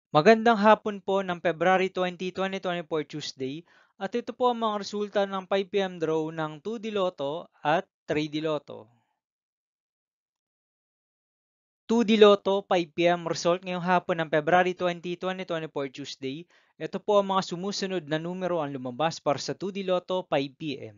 Magandang hapon po ng February 20, 2024 Tuesday at ito po ang mga resulta ng 5 PM draw ng 2D Lotto at 3D Lotto. 2D Lotto 5 PM result ngayong hapon ng February 20, 2024 Tuesday. Ito po ang mga sumusunod na numero ang lumabas para sa 2D Lotto 5 PM.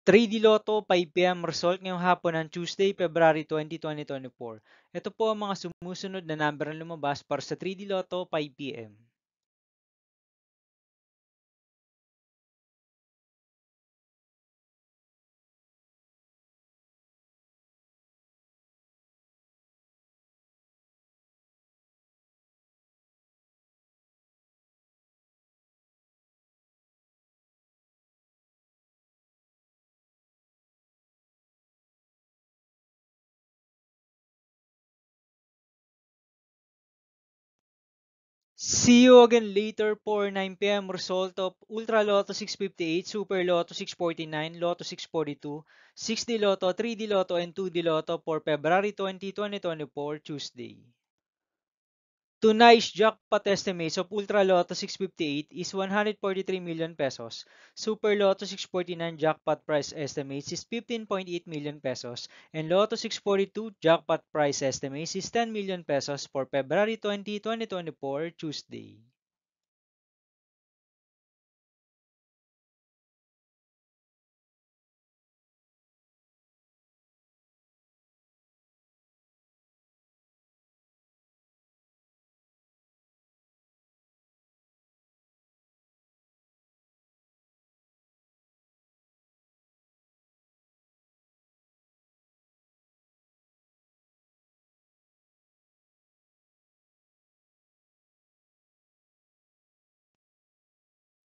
3D Lotto 5 PM result ngayong hapon ng Tuesday, February 20, 2024. Ito po ang mga sumusunod na number ang lumabas para sa 3D Lotto 5 PM. 'See you again later for 9 PM result of Ultra Lotto 658, Super Lotto 649, Lotto 642, 6D Lotto, 3D Lotto, and 2D Lotto for February 20, 2024, Tuesday. Tonight's jackpot estimates of Ultra Lotto 658 is 143 million pesos. Super Lotto 649 jackpot price estimates is 15.8 million pesos. And Lotto 642 jackpot price estimates is 10 million pesos for February 20, 2024, Tuesday.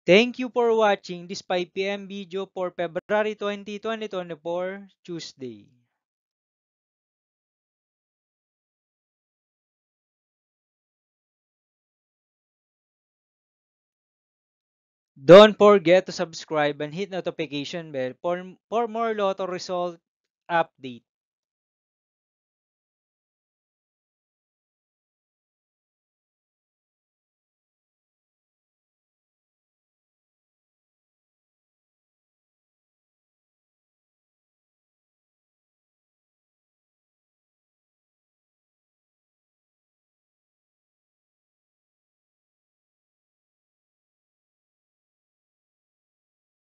Thank you for watching this 5 PM video for February 20, 2024, Tuesday. Don't forget to subscribe and hit notification bell for more Lotto result update.